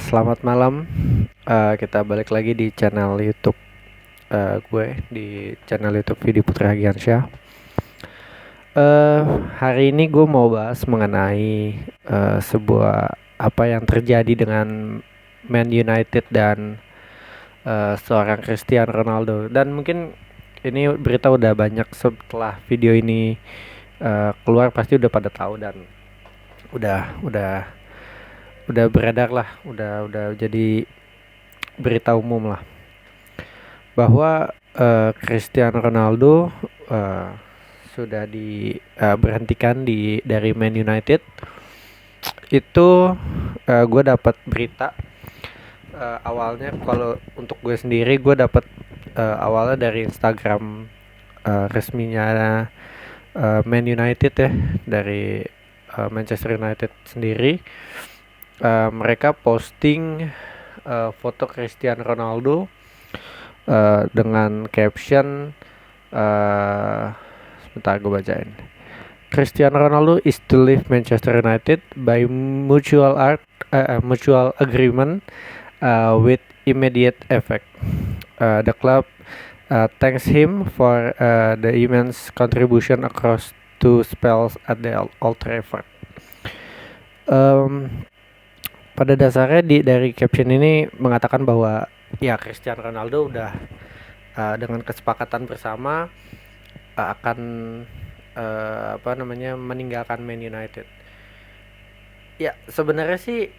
Selamat malam. Kita balik lagi di channel YouTube gue di channel YouTube Vidi Putra Giansyah. Hari ini gue mau bahas mengenai sebuah apa yang terjadi dengan Man United dan seorang Cristiano Ronaldo. Dan mungkin ini berita udah banyak setelah video ini keluar, pasti udah pada tahu dan udah beredar lah, udah jadi berita umum lah bahwa Cristiano Ronaldo sudah diberhentikan dari Man United. Itu gue dapat berita awalnya. Kalau untuk gue sendiri, gue dapat awalnya dari Instagram resminya Man United ya, dari Manchester United sendiri. Mereka posting foto Cristiano Ronaldo dengan caption sebentar gue bacain. Cristiano Ronaldo is to leave Manchester United by mutual agreement with immediate effect. The club thanks him for the immense contribution across two spells at the Old Trafford. Pada dasarnya dari caption ini mengatakan bahwa ya Cristiano Ronaldo udah dengan kesepakatan bersama akan meninggalkan Man United. Ya sebenarnya sih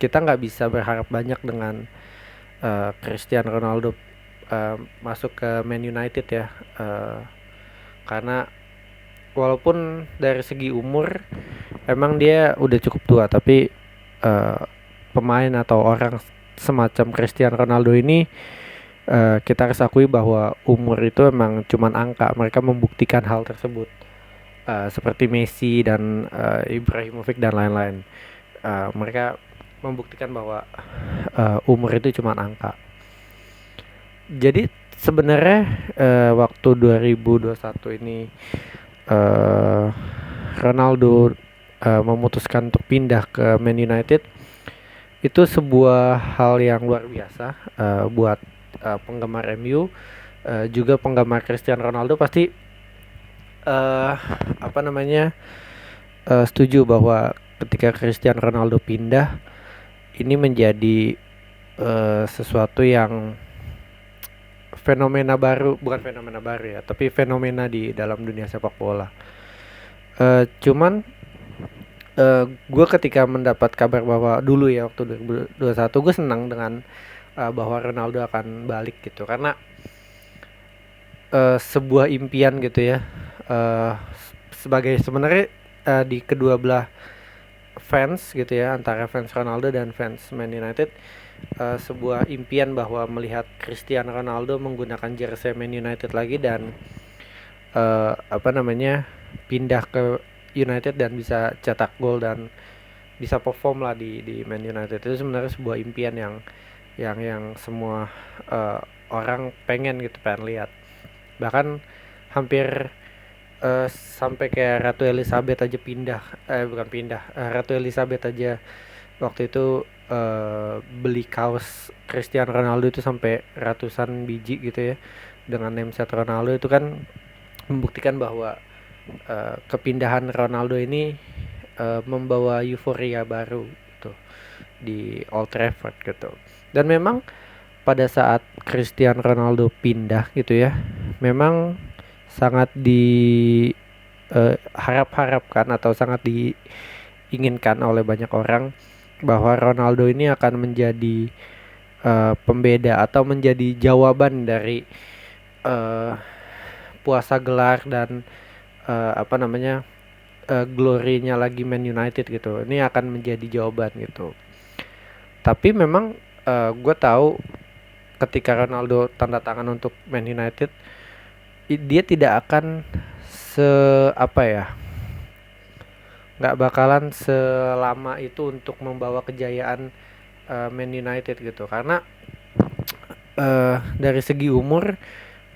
kita nggak bisa berharap banyak dengan Cristiano Ronaldo masuk ke Man United ya, karena walaupun dari segi umur emang dia udah cukup tua, tapi pemain atau orang semacam Cristiano Ronaldo ini kita harus akui bahwa umur itu emang cuman angka. Mereka membuktikan hal tersebut seperti Messi dan Ibrahimovic dan lain-lain. Mereka membuktikan bahwa umur itu cuman angka. Jadi sebenarnya waktu 2021 ini Ronaldo memutuskan untuk pindah ke Man United, itu sebuah hal yang luar biasa buat penggemar MU, juga penggemar Cristiano Ronaldo pasti setuju bahwa ketika Cristiano Ronaldo pindah, ini menjadi sesuatu yang bukan fenomena baru ya, tapi fenomena di dalam dunia sepak bola. Cuman gue ketika mendapat kabar bahwa dulu ya waktu 2021, gue senang dengan bahwa Ronaldo akan balik gitu, karena sebuah impian gitu ya, sebagai sebenarnya di kedua belah fans gitu ya, antara fans Ronaldo dan fans Man United, sebuah impian bahwa melihat Cristiano Ronaldo menggunakan jersey Man United lagi dan pindah ke United dan bisa cetak gol dan bisa perform lah di Man United. Itu sebenarnya sebuah impian yang semua orang pengen lihat. Bahkan hampir sampai kayak Ratu Elizabeth aja Ratu Elizabeth aja waktu itu beli kaos Cristiano Ronaldo itu sampai ratusan biji gitu ya, dengan nameset Ronaldo. Itu kan membuktikan bahwa kepindahan Ronaldo ini membawa euforia baru gitu di Old Trafford gitu. Dan memang pada saat Cristiano Ronaldo pindah gitu ya, memang sangat harapkan atau sangat diinginkan oleh banyak orang bahwa Ronaldo ini akan menjadi pembeda atau menjadi jawaban dari puasa gelar dan glory-nya lagi Man United gitu. Ini akan menjadi jawaban gitu. Tapi memang gue tahu ketika Ronaldo tanda tangan untuk Man United, dia tidak akan nggak bakalan selama itu untuk membawa kejayaan Man United gitu, karena dari segi umur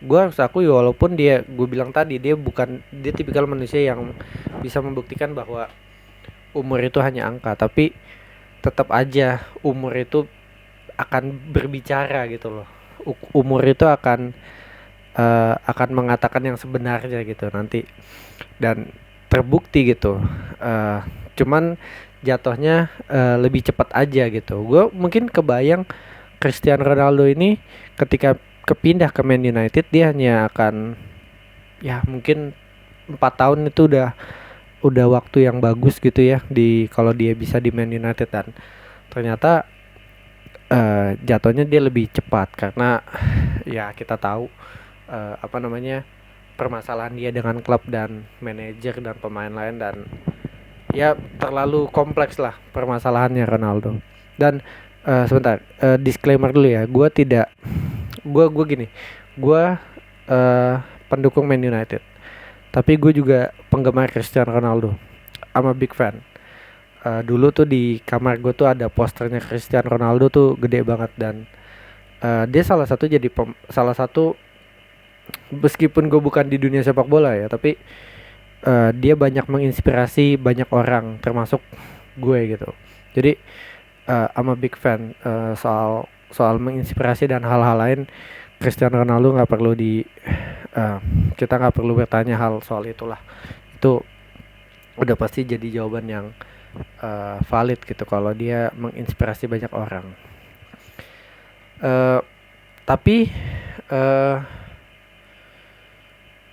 gue harus akui, walaupun gue bilang tadi dia tipikal manusia yang bisa membuktikan bahwa umur itu hanya angka, tapi tetap aja umur itu akan berbicara gitu loh. Umur itu akan mengatakan yang sebenarnya gitu nanti, dan terbukti gitu. Eh, Cuman jatuhnya lebih cepat aja gitu. Gue mungkin kebayang Cristiano Ronaldo ini ketika kepindah ke Man United, dia hanya akan, ya mungkin 4 tahun itu udah waktu yang bagus gitu ya, di kalau dia bisa di Man United. Dan ternyata jatuhnya dia lebih cepat karena ya kita tahu apa namanya, permasalahan dia dengan klub dan manajer dan pemain lain, dan ya terlalu kompleks lah permasalahannya Ronaldo. Dan sebentar, disclaimer dulu ya, gue gini, gue uh, pendukung Man United, tapi gue juga penggemar Cristiano Ronaldo. I'm a big fan. Dulu tuh di kamar gue tuh ada posternya Cristiano Ronaldo tuh gede banget, dan dia salah satu, meskipun gue bukan di dunia sepak bola ya, tapi dia banyak menginspirasi banyak orang termasuk gue gitu. Jadi I'm a big fan soal soal menginspirasi dan hal-hal lain. Cristiano Ronaldo nggak perlu uh, kita nggak perlu bertanya hal soal itulah. Itu udah pasti jadi jawaban yang valid gitu kalau dia menginspirasi banyak orang. Uh, tapi uh,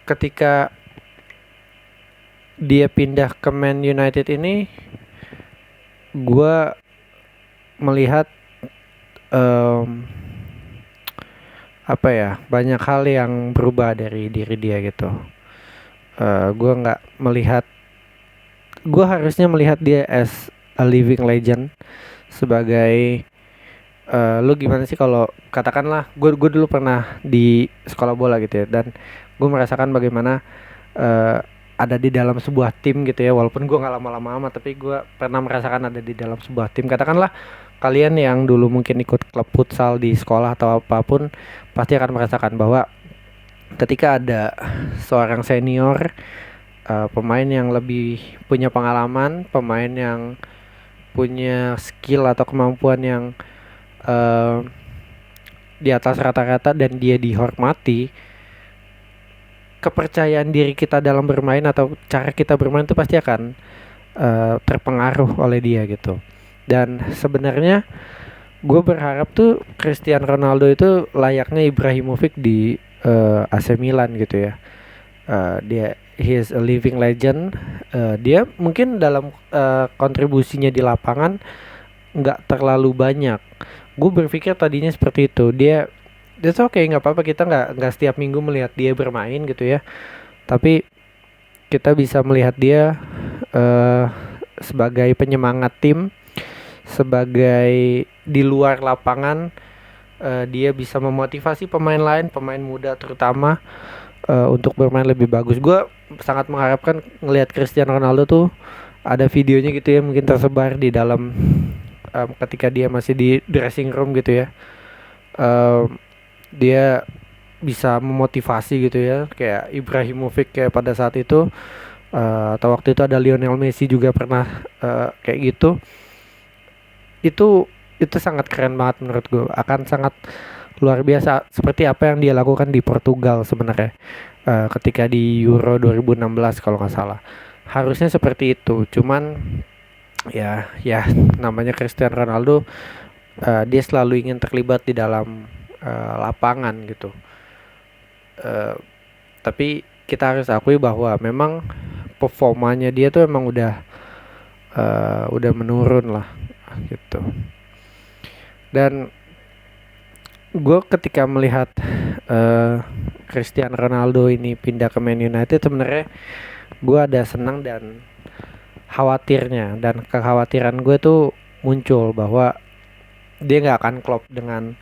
ketika dia pindah ke Man United ini, gue melihat apa ya, banyak hal yang berubah dari diri dia gitu. Gue nggak melihat, gue harusnya melihat dia as a living legend, sebagai lu gimana sih kalau katakanlah gue dulu pernah di sekolah bola gitu ya, dan gue merasakan bagaimana uh, ada di dalam sebuah tim gitu ya, walaupun gue nggak lama-lama amat, tapi gue pernah merasakan ada di dalam sebuah tim. Katakanlah kalian yang dulu mungkin ikut klub futsal di sekolah atau apapun, pasti akan merasakan bahwa ketika ada seorang senior, pemain yang lebih punya pengalaman, pemain yang punya skill atau kemampuan yang uh, di atas rata-rata dan dia dihormati, kepercayaan diri kita dalam bermain atau cara kita bermain itu pasti akan terpengaruh oleh dia gitu. Dan sebenarnya gue berharap tuh Cristiano Ronaldo itu layaknya Ibrahimovic di AC Milan gitu ya. He is a living legend. Dia mungkin dalam kontribusinya di lapangan nggak terlalu banyak. Gue berpikir tadinya seperti itu. That's okay, nggak apa-apa, kita nggak setiap minggu melihat dia bermain gitu ya. Tapi kita bisa melihat dia sebagai penyemangat tim, sebagai di luar lapangan dia bisa memotivasi pemain lain, pemain muda terutama, untuk bermain lebih bagus. Gue sangat mengharapkan ngelihat Cristiano Ronaldo tuh ada videonya gitu ya, mungkin tersebar di dalam ketika dia masih di dressing room gitu ya. Dia bisa memotivasi gitu ya, kayak Ibrahimovic kayak pada saat itu, atau waktu itu ada Lionel Messi juga pernah kayak gitu. Itu sangat keren banget menurut gue, akan sangat luar biasa seperti apa yang dia lakukan di Portugal sebenarnya ketika di Euro 2016 kalau nggak salah. Harusnya seperti itu, cuman ya namanya Cristiano Ronaldo, dia selalu ingin terlibat di dalam lapangan gitu. Tapi kita harus akui bahwa memang performanya dia tuh emang udah menurun lah gitu. Dan gue ketika melihat Cristiano Ronaldo ini pindah ke Man United, sebenarnya gue ada senang dan khawatirnya. Dan kekhawatiran gue tuh muncul bahwa dia nggak akan klop dengan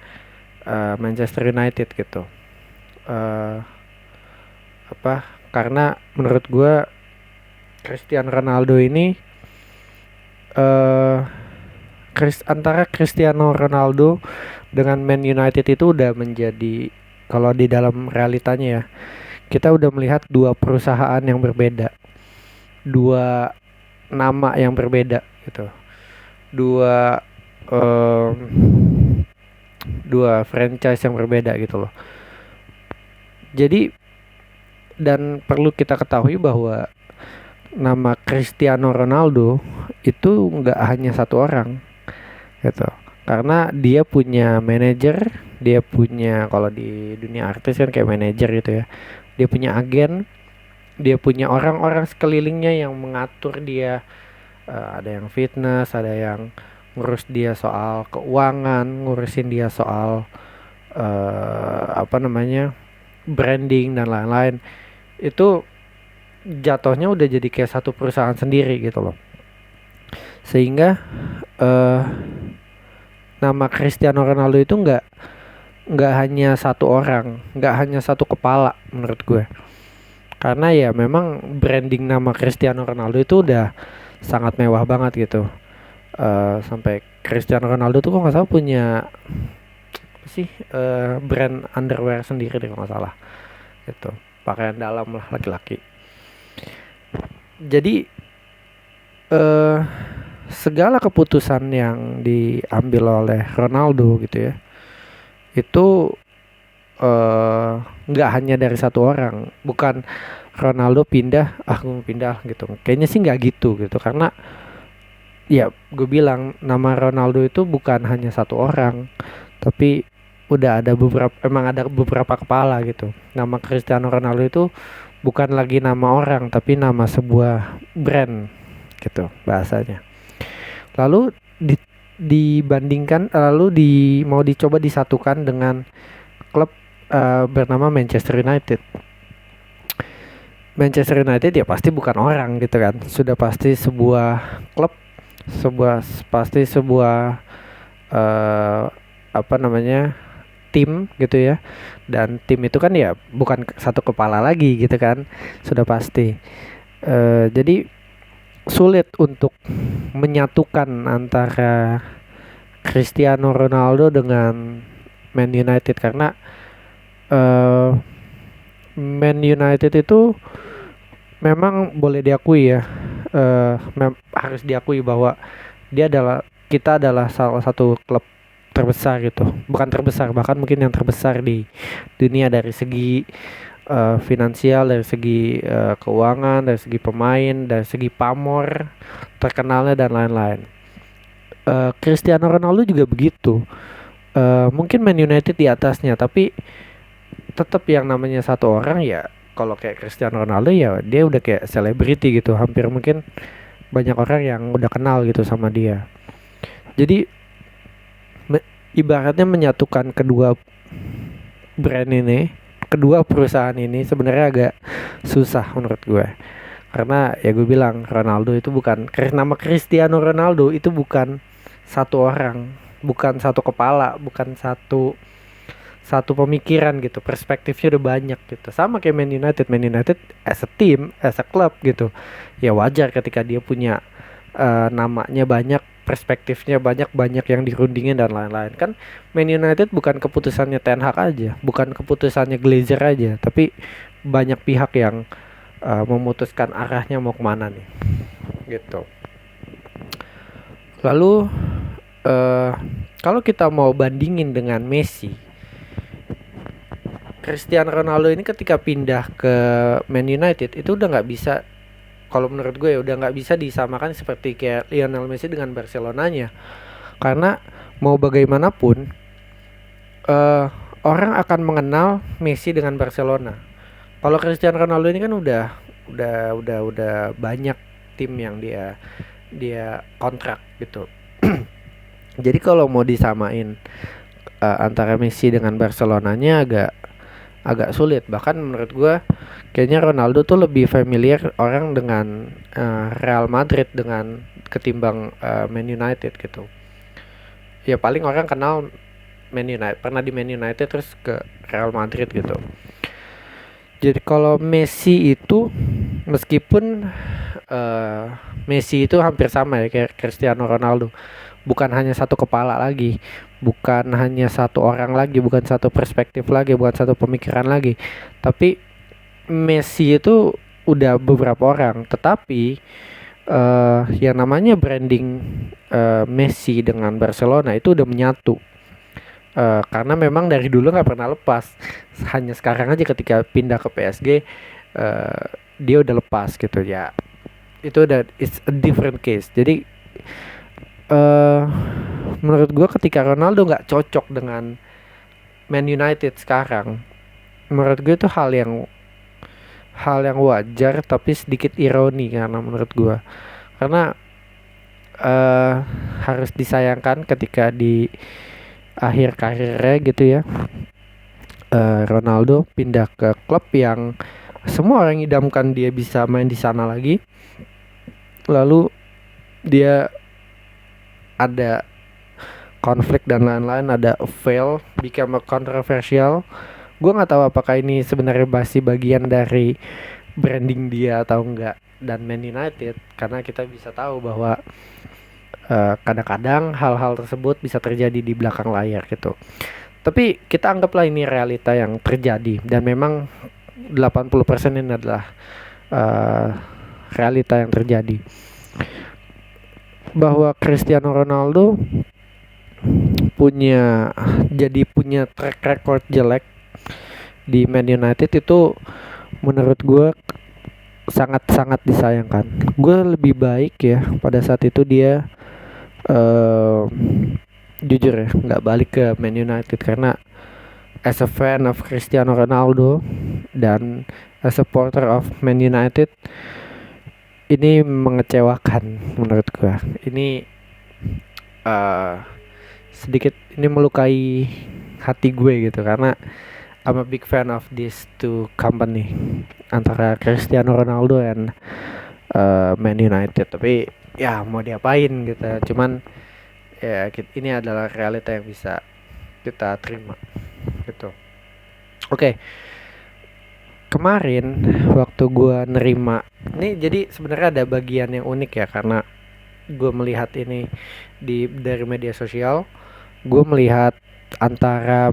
Manchester United gitu. Karena menurut gue Cristiano Ronaldo ini antara Cristiano Ronaldo dengan Man United itu udah menjadi, kalau di dalam realitanya ya, kita udah melihat dua perusahaan yang berbeda, dua nama yang berbeda gitu. dua em, dua franchise yang berbeda gitu loh. Jadi dan perlu kita ketahui bahwa nama Cristiano Ronaldo itu nggak hanya satu orang gitu. Karena dia punya manajer, dia punya, kalau di dunia artis kan kayak manajer gitu ya. Dia punya agen, dia punya orang-orang sekelilingnya yang mengatur dia. Ada yang fitness, ada yang ngurus dia soal keuangan, ngurusin dia soal apa namanya, branding dan lain-lain. Itu jatuhnya udah jadi kayak satu perusahaan sendiri gitu loh. Sehingga eh nama Cristiano Ronaldo itu nggak hanya satu orang, nggak hanya satu kepala menurut gue. Karena ya memang branding nama Cristiano Ronaldo itu udah sangat mewah banget gitu. Sampai Cristiano Ronaldo tuh kok nggak salah punya apa sih, brand underwear sendiri deh kalau nggak salah. Gitu. Pakaian dalam lah laki-laki. Jadi eh segala keputusan yang diambil oleh Ronaldo gitu ya, itu nggak hanya dari satu orang. Bukan Ronaldo pindah, gue mau pindah gitu. Kayaknya sih nggak gitu gitu. Karena ya gue bilang nama Ronaldo itu bukan hanya satu orang, tapi udah ada beberapa, emang ada beberapa kepala gitu. Nama Cristiano Ronaldo itu bukan lagi nama orang, tapi nama sebuah brand gitu bahasanya. Lalu dibandingkan, lalu mau dicoba disatukan dengan klub bernama Manchester United. Manchester United ya pasti bukan orang gitu kan, sudah pasti sebuah klub, pasti sebuah apa namanya, tim gitu ya. Dan tim itu kan ya bukan satu kepala lagi gitu kan, sudah pasti. Jadi sulit untuk menyatukan antara Cristiano Ronaldo dengan Man United, karena Man United itu memang boleh diakui ya, harus diakui bahwa kita adalah salah satu klub terbesar gitu, bukan terbesar, bahkan mungkin yang terbesar di dunia dari segi finansial, dari segi keuangan, dari segi pemain, dari segi pamor terkenalnya dan lain-lain. Cristiano Ronaldo juga begitu. Mungkin Man United di atasnya, tapi tetap yang namanya satu orang ya. Kalau kayak Cristiano Ronaldo ya dia udah kayak selebriti gitu, hampir mungkin banyak orang yang udah kenal gitu sama dia. Jadi ibaratnya menyatukan kedua brand ini, kedua perusahaan ini sebenarnya agak susah menurut gue. Karena ya gue bilang Ronaldo itu bukan, nama Cristiano Ronaldo itu bukan satu orang, bukan satu kepala, bukan satu pemikiran gitu. Perspektifnya udah banyak gitu. Sama kayak Man United as a team, as a club gitu. Ya wajar ketika dia punya namanya banyak, perspektifnya banyak yang dirundingin dan lain-lain. Kan Man United bukan keputusannya Ten Hag aja, bukan keputusannya Glazer aja, tapi banyak pihak yang memutuskan arahnya mau kemana nih gitu. Lalu kalau kita mau bandingin dengan Messi, Cristiano Ronaldo ini ketika pindah ke Man United itu udah nggak bisa, kalau menurut gue ya udah nggak bisa disamakan seperti kayak Lionel Messi dengan Barcelonanya. Karena mau bagaimanapun orang akan mengenal Messi dengan Barcelona. Kalau Cristiano Ronaldo ini kan udah banyak tim yang dia kontrak gitu. Jadi kalau mau disamain antara Messi dengan Barcelonanya agak sulit. Bahkan menurut gue kayaknya Ronaldo tuh lebih familiar orang dengan Real Madrid dengan ketimbang Man United gitu. Ya paling orang kenal Man United, pernah di Man United terus ke Real Madrid gitu. Jadi kalau Messi itu meskipun Messi itu hampir sama ya kayak Cristiano Ronaldo, bukan hanya satu kepala lagi, bukan hanya satu orang lagi, bukan satu perspektif lagi, bukan satu pemikiran lagi, tapi Messi itu udah beberapa orang. Tetapi yang namanya branding Messi dengan Barcelona itu udah menyatu. Karena memang dari dulu nggak pernah lepas. Hanya sekarang aja ketika pindah ke PSG dia udah lepas gitu ya. Itu udah it's a different case. Jadi eh menurut gue ketika Ronaldo nggak cocok dengan Man United sekarang, menurut gue itu hal yang wajar tapi sedikit ironi karena menurut gue, karena eh harus disayangkan ketika di akhir karirnya gitu ya, Ronaldo pindah ke klub yang semua orang idamkan dia bisa main di sana lagi, lalu dia ada konflik dan lain-lain, ada fail, become a controversial. Gue nggak tahu apakah ini sebenarnya masih bagian dari branding dia atau enggak dan Man United, karena kita bisa tahu bahwa kadang-kadang hal-hal tersebut bisa terjadi di belakang layar gitu. Tapi kita anggaplah ini realita yang terjadi dan memang 80% ini adalah uh, realita yang terjadi, bahwa Cristiano Ronaldo punya track record jelek di Man United. Itu menurut gue sangat-sangat disayangkan. Gue lebih baik ya pada saat itu dia jujur ya nggak balik ke Man United, karena as a fan of Cristiano Ronaldo dan as a supporter of Man United, ini mengecewakan menurut gue. Ini sedikit ini melukai hati gue gitu, karena I'm a big fan of these two company antara Cristiano Ronaldo dan Man United. Tapi ya mau diapain gitu, cuman ya ini adalah realita yang bisa kita terima gitu. Oke. Kemarin waktu gue nerima ini, jadi sebenarnya ada bagian yang unik ya, karena gue melihat ini dari media sosial. Gue melihat antara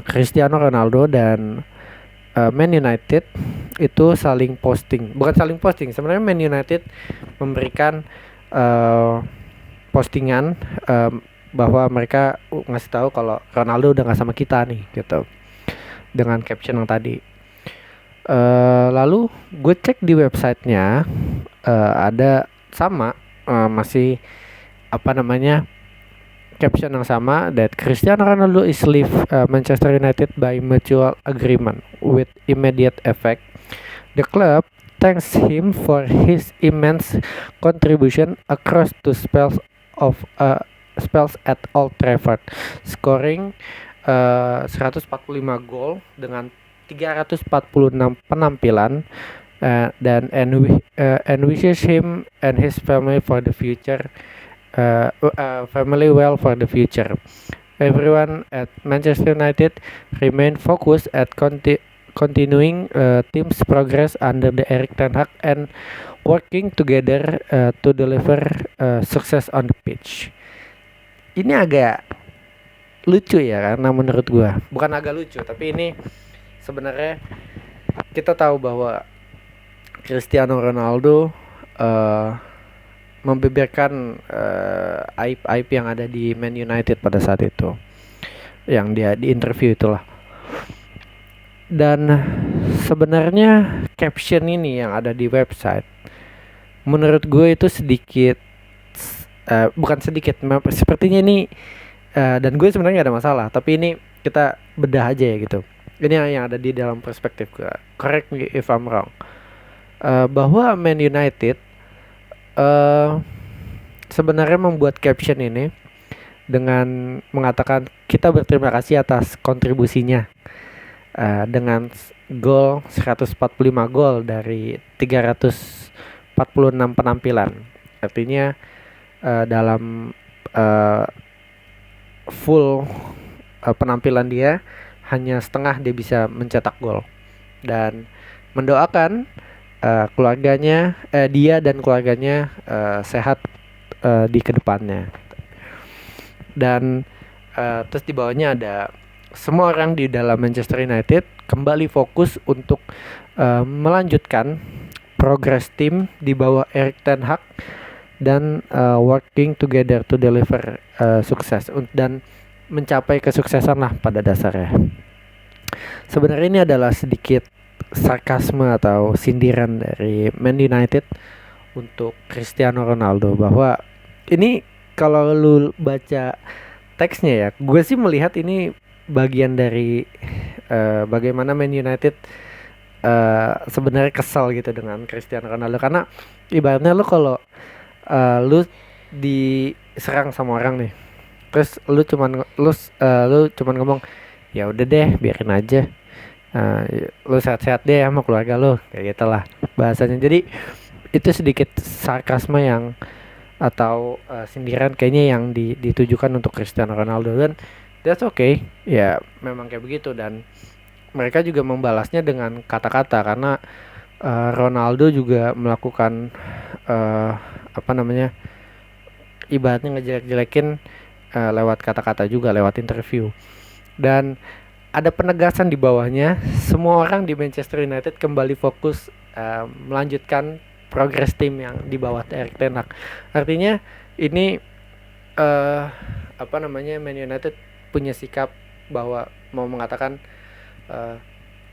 Cristiano Ronaldo dan Man United itu saling posting, bukan saling posting sebenarnya. Man United memberikan postingan bahwa mereka ngasih tahu kalau Ronaldo udah nggak sama kita nih gitu, dengan caption yang tadi. Lalu gue cek di websitenya, ada sama masih apa namanya caption yang sama, that Cristiano Ronaldo is leave Manchester United by mutual agreement with immediate effect. The club thanks him for his immense contribution across two spells at Old Trafford, scoring 145 gol dengan 346 penampilan, and wishes him and his family for the future, family well for the future. Everyone at Manchester United remain focused at continuing team's progress under the Erik ten Hag and working together to deliver success on the pitch. Ini agak lucu ya, karena menurut gua bukan agak lucu, tapi ini sebenarnya kita tahu bahwa Cristiano Ronaldo membeberkan aib-aib yang ada di Man United pada saat itu, yang dia di interview itulah. Dan sebenarnya caption ini yang ada di website, menurut gue itu sedikit bukan sedikit, sepertinya ini dan gue sebenarnya gak ada masalah, tapi ini kita bedah aja ya gitu. Ini yang ada di dalam perspektif gue. Correct me if I'm wrong. Bahwa Man United sebenarnya membuat caption ini dengan mengatakan kita berterima kasih atas kontribusinya dengan gol 145 gol dari 346 penampilan. Artinya dalam full penampilan dia hanya setengah dia bisa mencetak gol, dan mendoakan keluarganya, dia dan keluarganya sehat di kedepannya. Dan terus di bawahnya ada semua orang di dalam Manchester United kembali fokus untuk melanjutkan progress team di bawah Erik ten Hag dan working together to deliver sukses dan mencapai kesuksesan lah pada dasarnya. Sebenarnya ini adalah sedikit sarkasme atau sindiran dari Man United untuk Cristiano Ronaldo, bahwa ini kalau lu baca teksnya ya, gue sih melihat ini bagian dari bagaimana Man United sebenarnya kesal gitu dengan Cristiano Ronaldo, karena ibaratnya lu kalau lu diserang sama orang nih, terus lu cuman ngomong ya udah deh biarin aja, lu sehat-sehat deh sama keluarga lu, kayak gitulah bahasanya. Jadi itu sedikit sarkasme yang atau sindiran kayaknya yang ditujukan untuk Cristiano Ronaldo, dan that's okay ya, memang kayak begitu. Dan mereka juga membalasnya dengan kata-kata, karena Ronaldo juga melakukan apa namanya, ibaratnya ngejelek-jelekin lewat kata-kata juga, lewat interview. Dan ada penegasan di bawahnya, semua orang di Manchester United kembali fokus melanjutkan progress tim yang di bawah Erik ten Hag. Artinya ini apa namanya, Man United punya sikap bahwa mau mengatakan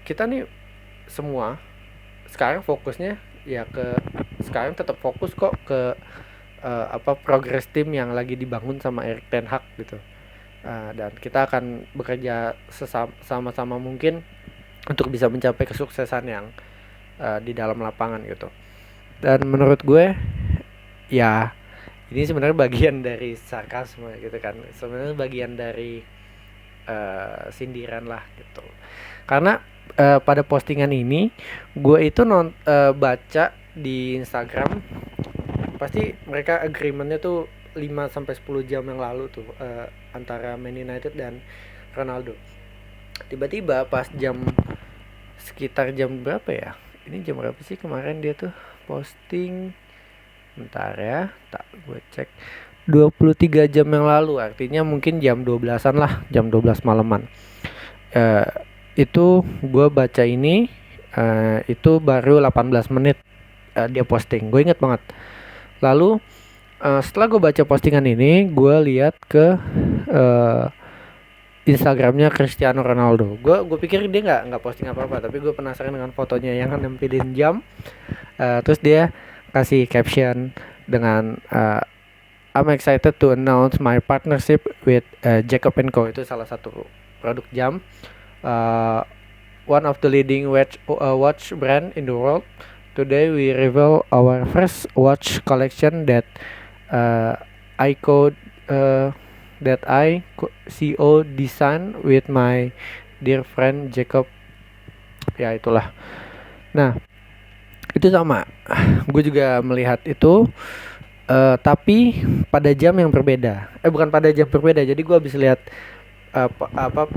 kita nih semua sekarang fokusnya ya sekarang tetap fokus kok ke apa progress tim yang lagi dibangun sama Erik ten Hag gitu. Dan kita akan bekerja sama-sama mungkin untuk bisa mencapai kesuksesan yang di dalam lapangan gitu. Dan menurut gue ya ini sebenarnya bagian dari sarkasme gitu kan, sebenarnya bagian dari sindiran lah gitu. Karena pada postingan ini gue itu baca di Instagram, pasti mereka agreementnya tuh 5-10 jam yang lalu tuh antara Man United dan Ronaldo. Tiba-tiba pas sekitar jam berapa ya? Ini jam berapa sih kemarin dia tuh posting? Bentar ya, tak gue cek. 23 jam yang lalu, artinya mungkin jam 12-an lah, jam 12 malaman. Itu gue baca ini itu baru 18 menit dia posting. Gue inget banget. Lalu setelah gue baca postingan ini, gue lihat ke Instagramnya Cristiano Ronaldo. Gue pikir dia nggak posting apa-apa, tapi gue penasaran dengan fotonya yang nempelin jam. Terus dia kasih caption dengan I'm excited to announce my partnership with Jacob & Co. Itu salah satu produk jam, one of the leading watch brand in the world. Today we reveal our first watch collection that I CO design with my dear friend Jacob. Ya itulah. Nah itu sama, gue juga melihat itu, tapi pada jam yang berbeda. Bukan pada jam berbeda. Jadi gue habis lihat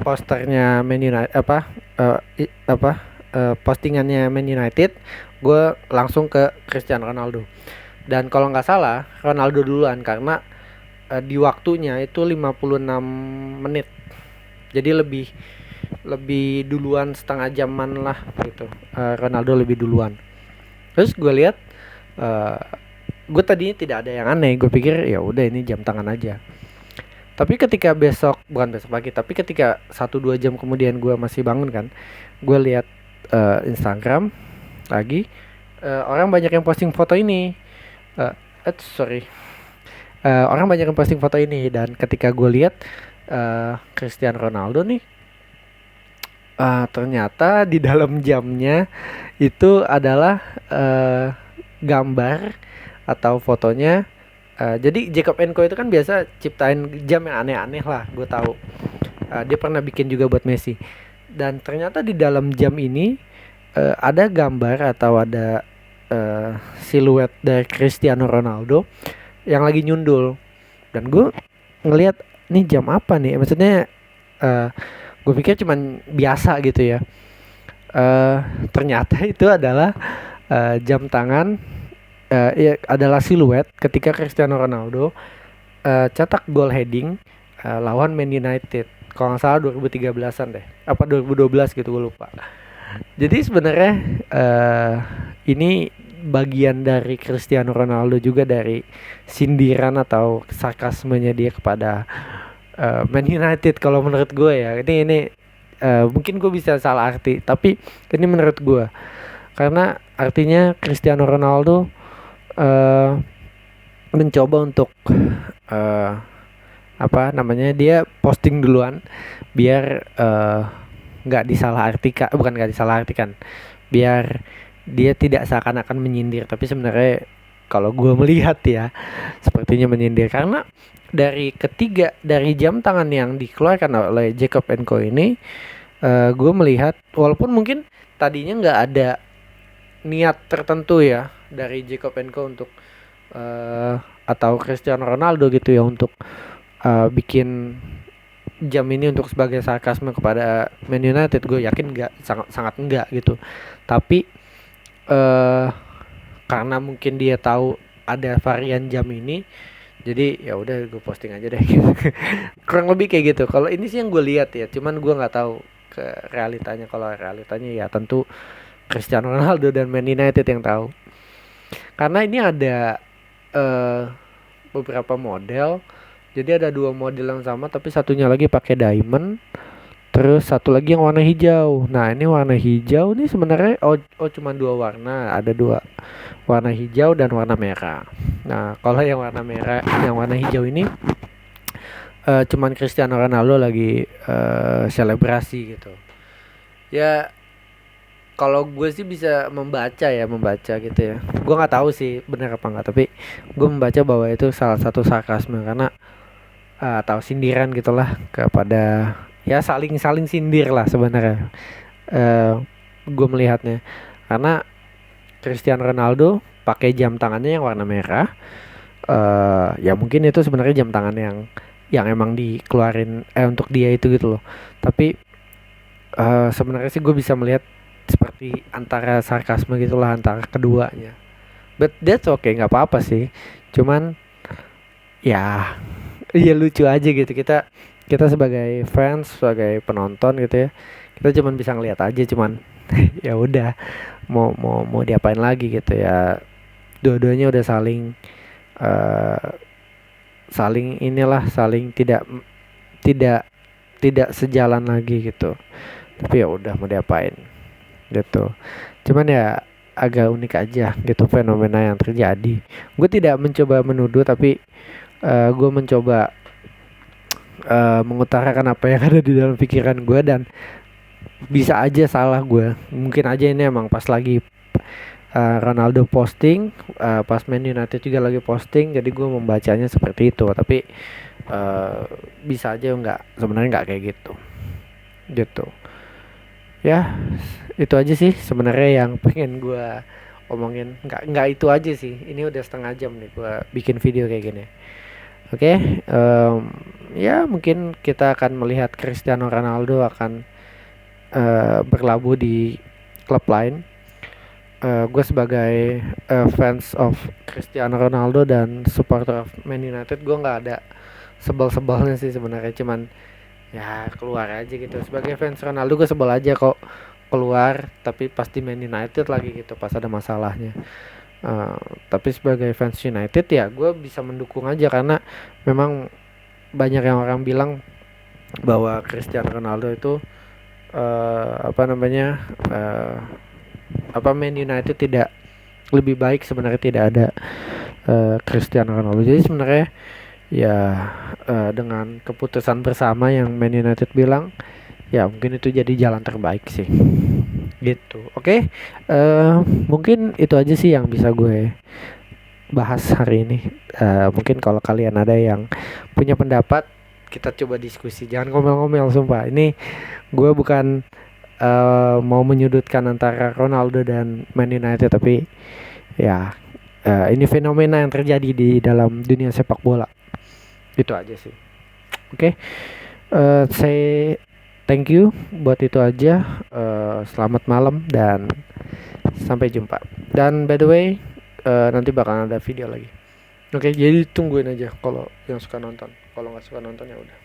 posternya Man United, postingannya Man United, gue langsung ke Cristiano Ronaldo. Dan kalau nggak salah Ronaldo duluan, karena di waktunya itu 56 menit. Jadi lebih duluan setengah jaman lah gitu. Ronaldo lebih duluan. Terus gue lihat, gue tadinya tidak ada yang aneh. Gue pikir ya udah ini jam tangan aja. Tapi ketika bukan besok pagi, tapi ketika 1-2 jam kemudian gue masih bangun kan, gue lihat Instagram lagi, orang banyak yang posting foto ini. Orang banyak yang posting foto ini, dan ketika gue lihat Cristiano Ronaldo nih, ternyata di dalam jamnya itu adalah gambar atau fotonya. Jadi Jacob & Co itu kan biasa ciptain jam yang aneh-aneh lah, gue tahu. Dia pernah bikin juga buat Messi. Dan ternyata di dalam jam ini ada gambar atau ada siluet dari Cristiano Ronaldo yang lagi nyundul. Dan gue ngelihat nih jam apa nih, maksudnya gue pikir cuman biasa gitu ya. Ternyata itu adalah jam tangan, adalah siluet ketika Cristiano Ronaldo cetak gol heading lawan Man United. Kalau nggak salah 2013an deh, apa 2012 gitu, gue lupa. Jadi sebenarnya ini bagian dari Cristiano Ronaldo juga, dari sindiran atau sarkasmenya dia kepada Man United kalau menurut gue ya. Ini mungkin gue bisa salah arti, tapi ini menurut gue, karena artinya Cristiano Ronaldo uh, mencoba untuk uh, apa namanya, dia posting duluan biar nggak disalahartikan, bukan nggak disalahartikan, biar dia tidak seakan-akan menyindir, tapi sebenarnya kalau gue melihat ya sepertinya menyindir, karena dari jam tangan yang dikeluarkan oleh Jacob Co ini, gue melihat walaupun mungkin tadinya nggak ada niat tertentu ya dari Jacob Co untuk atau Cristiano Ronaldo gitu ya untuk bikin jam ini untuk sebagai sarkasme kepada Man United, gue yakin nggak, sangat enggak gitu. Tapi karena mungkin dia tahu ada varian jam ini, jadi ya udah gue posting aja deh gitu. Kurang lebih kayak gitu. Kalau ini sih yang gue lihat ya, cuman gue nggak tahu ke realitanya. Kalau realitanya ya tentu Cristiano Ronaldo dan Man United yang tahu. Karena ini ada beberapa model. Jadi ada 2 model yang sama, tapi satunya lagi pakai diamond, terus satu lagi yang warna hijau. Nah ini warna hijau nih sebenarnya cuma 2 warna, ada 2 warna hijau dan warna merah. Nah kalau yang warna merah, yang warna hijau ini cuman Cristiano Ronaldo lagi selebrasi gitu. Ya kalau gue sih bisa membaca gitu ya. Gue nggak tahu sih benar apa nggak, tapi gue membaca bahwa itu salah satu sarkasme, karena atau sindiran gitulah kepada, ya saling sindir lah sebenarnya. Gue melihatnya karena Cristiano Ronaldo pakai jam tangannya yang warna merah. Ya mungkin itu sebenarnya jam tangan yang emang dikeluarin untuk dia itu gitu loh. Tapi sebenarnya sih gue bisa melihat seperti antara sarkasme gitulah antara keduanya. But that's okay, nggak apa-apa sih. Cuman ya iya lucu aja gitu, kita sebagai fans, sebagai penonton gitu ya, kita cuman bisa ngeliat aja, cuman ya udah, mau diapain lagi gitu ya. Dua-duanya udah saling inilah, saling tidak tidak sejalan lagi gitu. Tapi ya udah, mau diapain gitu. Cuman ya agak unik aja gitu fenomena yang terjadi. Gue tidak mencoba menuduh, tapi gue mencoba mengutarakan apa yang ada di dalam pikiran gue, dan bisa aja salah gue. Mungkin aja ini emang pas lagi Ronaldo posting, pas Man United juga lagi posting, jadi gue membacanya seperti itu. Tapi bisa aja sebenarnya nggak kayak gitu ya. Itu aja sih sebenarnya yang pengen gue omongin. Nggak itu aja sih, ini udah setengah jam nih gue bikin video kayak gini. Oke, ya mungkin kita akan melihat Cristiano Ronaldo akan berlabuh di klub lain. Gue sebagai fans of Cristiano Ronaldo dan supporter of Man United, gue nggak ada sebel-sebelnya sih sebenarnya, cuman ya keluar aja gitu. Sebagai fans Ronaldo gue sebel aja kok keluar, tapi pasti Man United lagi gitu pas ada masalahnya. Tapi sebagai fans United ya gue bisa mendukung aja, karena memang banyak yang orang bilang bahwa Cristiano Ronaldo itu Man United tidak lebih baik sebenarnya, tidak ada Cristiano Ronaldo. Jadi sebenarnya ya dengan keputusan bersama yang Man United bilang, ya mungkin itu jadi jalan terbaik sih gitu. Oke, mungkin itu aja sih yang bisa gue bahas hari ini. Mungkin kalau kalian ada yang punya pendapat, kita coba diskusi. Jangan ngomel-ngomel, sumpah. Ini gue bukan mau menyudutkan antara Ronaldo dan Man United, tapi ya ini fenomena yang terjadi di dalam dunia sepak bola. Itu aja sih. Oke, saya thank you buat itu aja. Selamat malam dan sampai jumpa. Dan by the way, nanti bakal ada video lagi. Oke, jadi tungguin aja kalau yang suka nonton. Kalau nggak suka nonton ya udah.